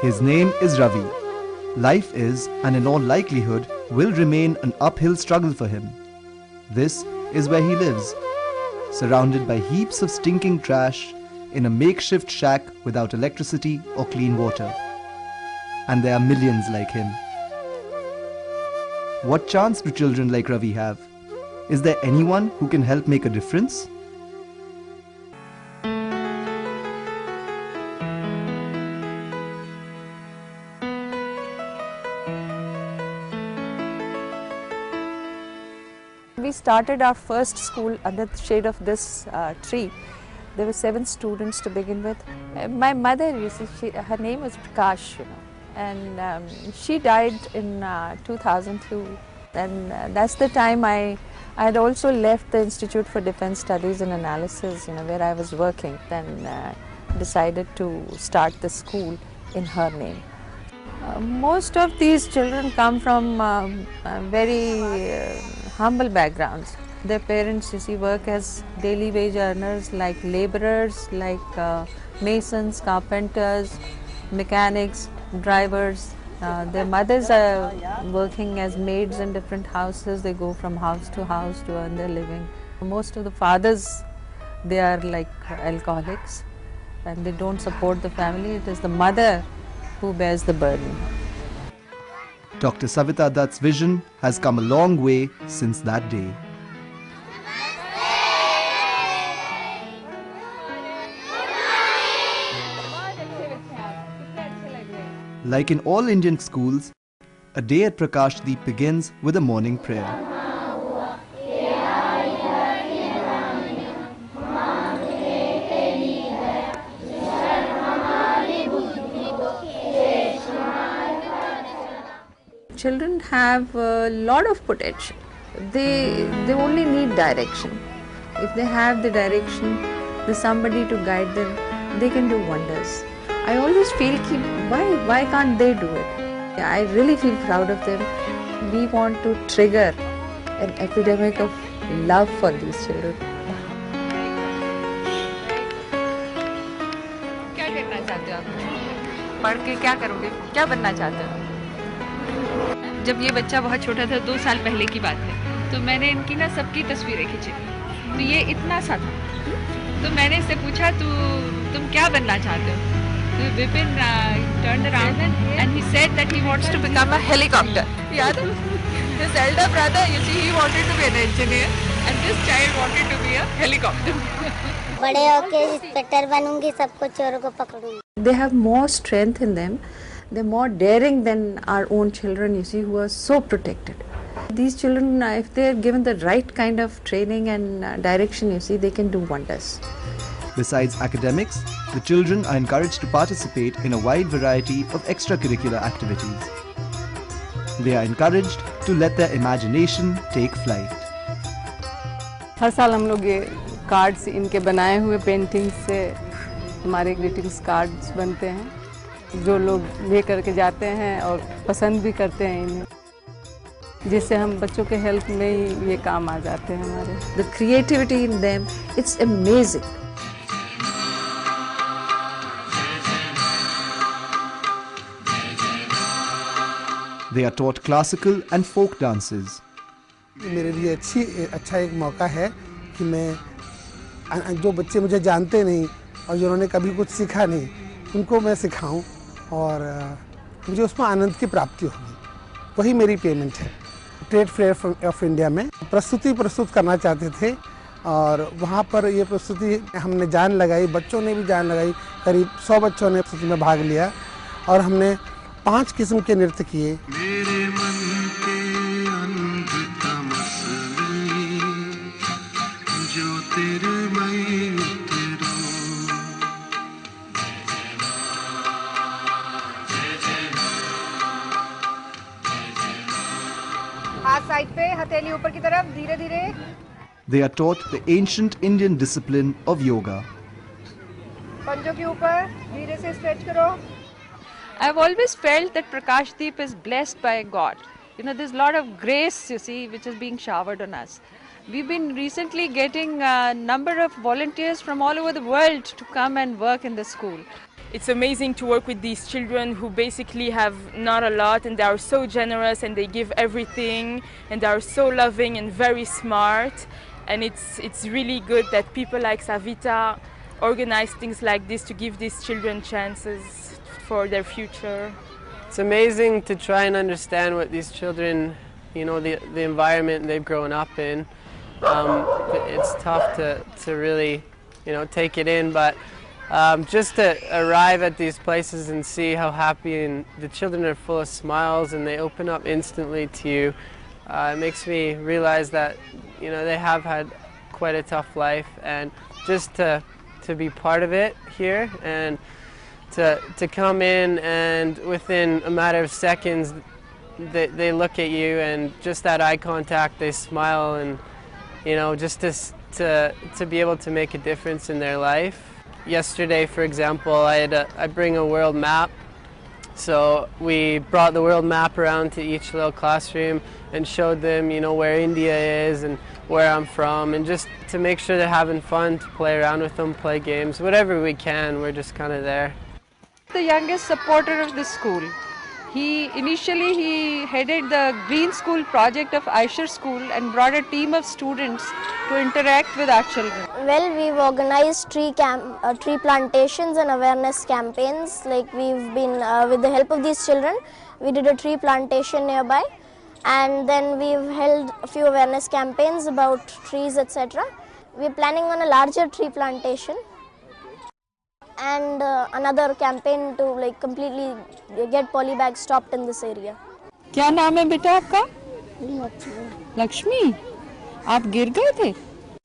His name is Ravi. Life is, and in all likelihood, will remain an uphill struggle for him. This is where he lives, surrounded by heaps of stinking trash in a makeshift shack without electricity or clean water. And there are millions like him. What chance do children like Ravi have? Is there anyone who can help make a difference? We started our first school under the shade of this tree. There were 7 students to begin with. My mother, you see, her name was Prakash, and she died in 2002. And that's the time I had also left the Institute for Defence Studies and Analysis, where I was working. Then decided to start the school in her name. Most of these children come from very humble backgrounds. Their parents, you see, work as daily wage earners, like laborers, like masons, carpenters, mechanics, drivers. Their mothers are working as maids in different houses. They go from house to house to earn their living. Most of the fathers, they are like alcoholics and they don't support the family. It is the mother who bears the burden. Dr. Savita Dutt's vision has come a long way since that day. Like in all Indian schools, a day at Prakash Deep begins with a morning prayer. Children have a lot of potential. They only need direction. If they have the direction, there's somebody to guide them, they can do wonders. I always feel, why can't they do it? I really feel proud of them. We want to trigger an epidemic of love for these children. क्या करना चाहते हो आप? पढ़ के क्या करोगे? क्या बनना चाहते हो? जब ये बच्चा बहुत छोटा था, 2 साल पहले की बात है, तो मैंने इनकी ना सबकी तस्वीरें खींची। तो ये इतना सा था, तो मैंने इससे पूछा, तुम क्या बनना चाहते हो? तो Vipin turned around and he said that he wants to become a helicopter. याद है? His elder brother, you see, he wanted to be an engineer and this child wanted to be a helicopter. बड़े होके inspector बनूंगी, सबको चोरों को पकड़ूंगी. They have more strength in them. They're more daring than our own children, you see, who are so protected. These children, if they're given the right kind of training and direction, you see, they can do wonders. Besides academics, the children are encouraged to participate in a wide variety of extracurricular activities. They are encouraged to let their imagination take flight. हर साल हम लोग ये cards इनके बनाए हुए painting से हमारे greetings cards बनते हैं, जो लोग ले करके जाते हैं और पसंद भी करते हैं इन्हें, जिससे हम बच्चों के हेल्प में ही ये काम आ जाते हैं हमारे. The creativity in them, it's amazing. They are taught classical and folk dances. मेरे लिए अच्छा एक मौका है कि मैं जो बच्चे मुझे जानते नहीं और जिन्होंने कभी कुछ सीखा नहीं, उनको मैं सिखाऊं और मुझे उसमें आनंद की प्राप्ति होगी. वही मेरी पेमेंट है. ट्रेड फेयर ऑफ इंडिया में प्रस्तुत करना चाहते थे और वहाँ पर ये प्रस्तुति हमने जान लगाई, बच्चों ने भी जान लगाई. करीब 100 बच्चों ने प्रस्तुति में भाग लिया और हमने 5 किस्म के नृत्य किए. हाथ साइड पे, हथेली ऊपर की तरफ, धीरे धीरे. They are taught the ancient Indian discipline of yoga. पंजों के ऊपर धीरे से स्ट्रेच करो. I've always felt that Prakash Deep is blessed by God. You know, there's a lot of grace, you see, which is being showered on us. We've been recently getting a number of volunteers from all over the world to come and work in the school. It's amazing to work with these children who basically have not a lot, and they are so generous and they give everything, and they are so loving and very smart. And it's really good that people like Savita organize things like this to give these children chances for their future. It's amazing to try and understand what these children, the environment they've grown up in. It's tough to really, take it in, but just to arrive at these places and see how happy, and the children are full of smiles and they open up instantly to you, it makes me realize that they have had quite a tough life, and just to be part of it here and to come in, and within a matter of seconds they look at you, and just that eye contact, they smile, and just to be able to make a difference in their life. Yesterday, for example, I bring a world map. So we brought the world map around to each little classroom and showed them, where India is and where I'm from, and just to make sure they're having fun, to play around with them, play games, whatever we can, we're just kind of there. The youngest supporter of the school. Initially he headed the Green School project of Aisher School and brought a team of students to interact with our children. Well, we've organized tree plantations and awareness campaigns. Like we've been, with the help of these children, we did a tree plantation nearby, and then we've held a few awareness campaigns about trees, etc. We're planning on a larger tree plantation and another campaign to completely get polybags stopped in this area. क्या नाम है बेटा आपका? लक्ष्मी. आप गिर गए थे?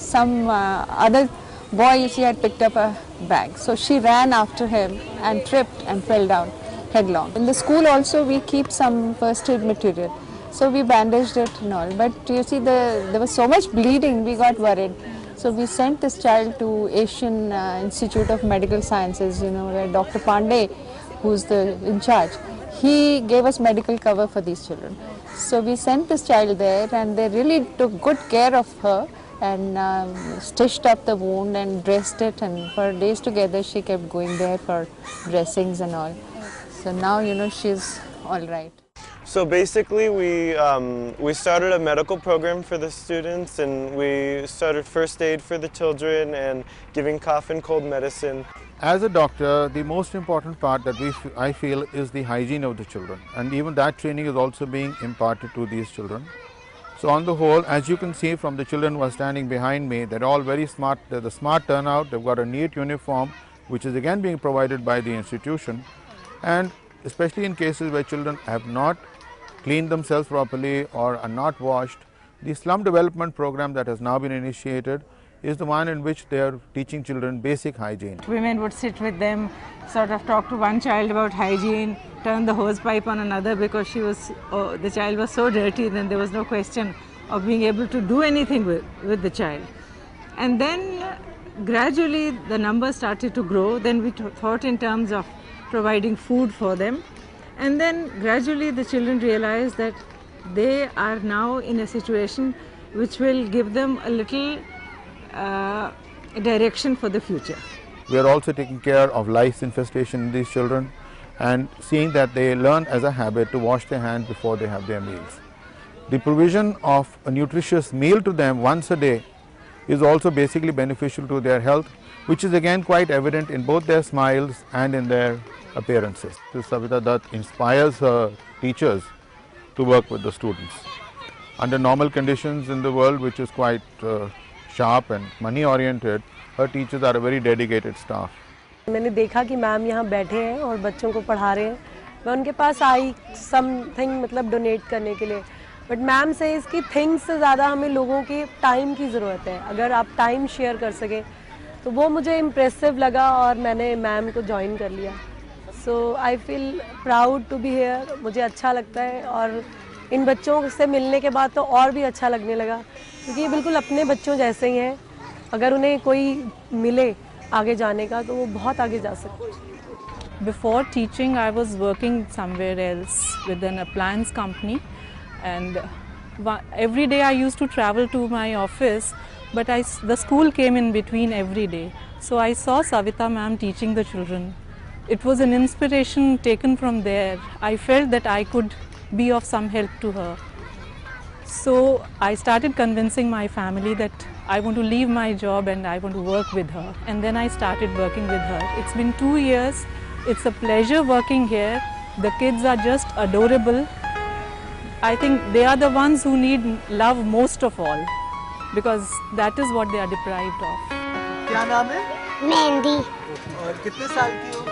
Some other boy, she had picked up a bag, so she ran after him and tripped and fell down headlong. In the school also we keep some first aid material, so we bandaged it and all. But you see, there was so much bleeding, we got worried. So we sent this child to Asian Institute of Medical Sciences, where Dr. Pandey, who's in charge, he gave us medical cover for these children. So we sent this child there, and they really took good care of her and stitched up the wound and dressed it, and for days together she kept going there for dressings and all. So now she's all right. So basically we started a medical program for the students, and we started first aid for the children and giving cough and cold medicine. As a doctor, the most important part that I feel is the hygiene of the children, and even that training is also being imparted to these children. So on the whole, as you can see from the children who are standing behind me, they're all very smart. They're the smart turnout. They've got a neat uniform, which is again being provided by the institution. And especially in cases where children have not cleaned themselves properly or are not washed, the slum development program that has now been initiated is the one in which they are teaching children basic hygiene. Women would sit with them, sort of talk to one child about hygiene, turn the hose pipe on another because the child was so dirty, then there was no question of being able to do anything with the child. And then gradually the numbers started to grow. Then we thought in terms of providing food for them. And then gradually the children realized that they are now in a situation which will give them a little direction for the future. We are also taking care of lice infestation in these children and seeing that they learn as a habit to wash their hands before they have their meals. The provision of a nutritious meal to them once a day is also basically beneficial to their health, which is again quite evident in both their smiles and in their appearances. This Savita Dutt inspires her teachers to work with the students. Under normal conditions in the world, which is quite sharp and money oriented, her teachers are a very dedicated staff. मैंने देखा कि ma'am यहाँ बैठे हैं और बच्चों को पढ़ा रहे हैं. मैं उनके पास आई समथिंग मतलब डोनेट करने के लिए, बट मैम से इसकी थिंग्स से ज़्यादा हमें लोगों के टाइम की ज़रूरत है. अगर आप टाइम शेयर कर सकें तो वो मुझे इम्प्रेसिव लगा और मैंने मैम को ज्वाइन कर लिया. So I feel proud to be here. मुझे अच्छा लगता है और इन बच्चों से मिलने के बाद तो और भी अच्छा लगने लगा, क्योंकि ये बिल्कुल अपने बच्चों जैसे ही हैं. अगर उन्हें कोई मिले आगे जाने का तो वो बहुत आगे जा सकते हैं. Before teaching, I was working somewhere else with an appliance company, and every day I used to travel to my office, but the school came in between every day. So I saw Savita ma'am teaching the children. It was an inspiration taken from there. I felt that I could be of some help to her. So I started convincing my family that I want to leave my job and I want to work with her. And then I started working with her. It's been 2 years. It's a pleasure working here. The kids are just adorable. I think they are the ones who need love most of all, because that is what they are deprived of. क्या नाम है? मेहंदी। और कितने साल की हो?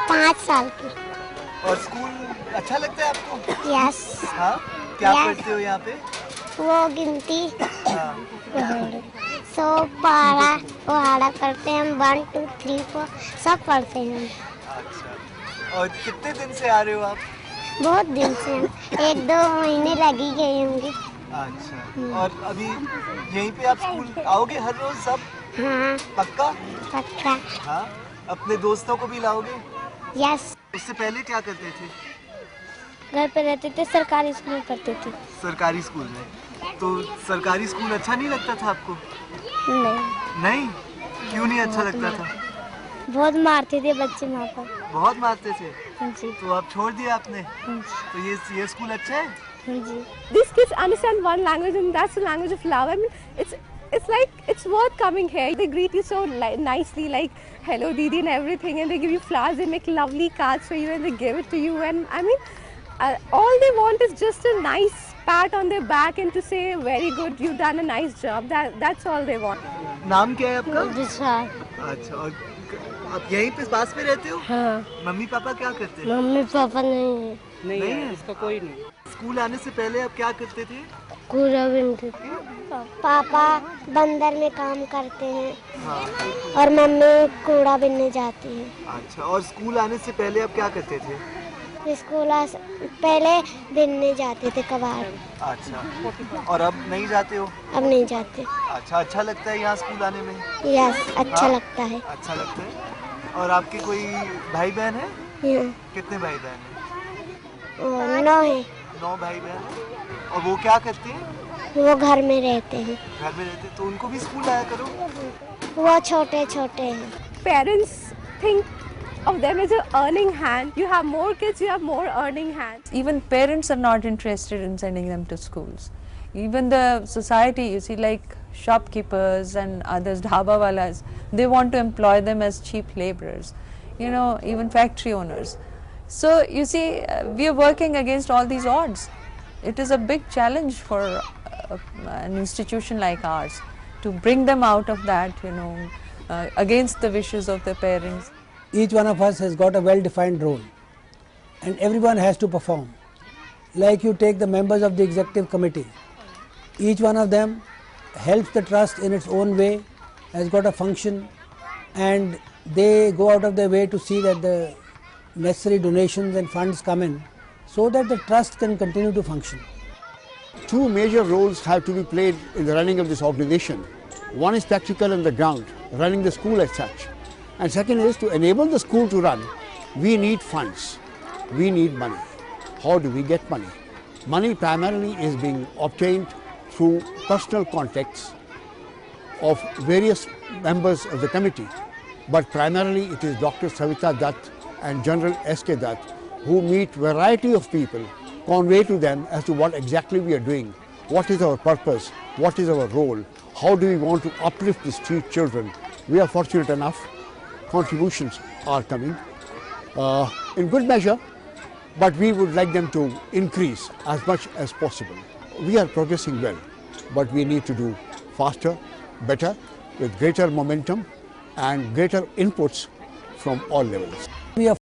5 साल की। और स्कूल अच्छा लगता है आपको? यस। हाँ? क्या Yes. पढ़ते हो यहाँ पे? वो गिनती हाँ। सो पहाड़ा करते हैं हम 1 2 3 4 सब पढ़ते हैं। अच्छा। और कितने दिन से आ रहे हो आप? बहुत दिन से 1-2 महीने लग ही गए होंगे। अच्छा। और अभी यहीं पे आप स्कूल आओगे हर रोज सब? हाँ। पक्का? पक्का। हाँ। अपने दोस्तों को भी लाओगे? यस। उससे पहले क्या करते थे? घर पे रहते थे, सरकारी स्कूल पढ़ते थे। सरकारी स्कूल में? तो सरकारी स्कूल अच्छा नहीं लगता था आपको? नहीं। नहीं? क्यों नहीं अच्छा लगता था? बहुत मारते थे बच्चे वहाँ पर। बहुत मारते थे? हाँ जी। तो आप छोड़ दिया आपने? हाँ जी। तो ये स्कूल अच्छा है? हाँ जी। These kids understand one language, and that's the language of love. I mean, it's like it's worth coming here. They greet you so nicely, like hello Didi and everything, and they give you flowers. They make lovely cards for you and they give it to you. And I mean, all they want is just a nice pat on their back and to say very good, you've done a nice job. That's all they want. नाम क्या है आपका? विशाल। अच्छा। और आप यहीं पे पास में रहते हो? हाँ। मम्मी पापा क्या करते हैं? मम्मी पापा नहीं है। नहीं है इसका कोई नहीं। स्कूल आने से पहले आप क्या करते थे? कूड़ा बीनते थे। पापा बंदर में काम करते हैं। हाँ। और मम्मी कूड़ा बीनने जाती है। अच्छा। और स्कूल आने से पहले आप क्या करते थे? स्कूल पहले बीनने जाते थे कबाड़। अच्छा। और अब नहीं जाते हो? अब नहीं जाते। अच्छा। अच्छा लगता है यहाँ स्कूल आने में? यस, अच्छा हाँ? लगता है। अच्छा लगता है। और आपके कोई भाई बहन है? कितने भाई बहन है? 9 है। 9 भाई बहन है। और वो क्या करते हैं? वो घर में रहते हैं। घर में रहते हैं, तो उनको भी स्कूल आया करो। वो छोटे छोटे हैं। Parents think of them as an earning hand. You have more kids, you have more earning hands. Even parents are not interested in sending them to schools. Even the society, you see, like shopkeepers and others, dhaba walas, they want to employ them as cheap laborers, you know, even factory owners. So you see, we are working against all these odds. It is a big challenge for an institution like ours to bring them out of that, you know, against the wishes of their parents. Each one of us has got a well-defined role and everyone has to perform. Like you take the members of the executive committee, each one of them helps the trust in its own way, has got a function, and they go out of their way to see that the necessary donations and funds come in so that the trust can continue to function. Two major roles have to be played in the running of this organization. One is practical on the ground, running the school as such. And second is to enable the school to run, we need funds, we need money. How do we get money? Money primarily is being obtained through personal contacts of various members of the committee, but primarily it is Dr. Savita Dutt and General S.K. Dutt who meet variety of people, convey to them as to what exactly we are doing, what is our purpose, what is our role, how do we want to uplift the street children. We are fortunate enough, contributions are coming in good measure, but we would like them to increase as much as possible. We are progressing well, but we need to do faster, better, with greater momentum and greater inputs from all levels. We are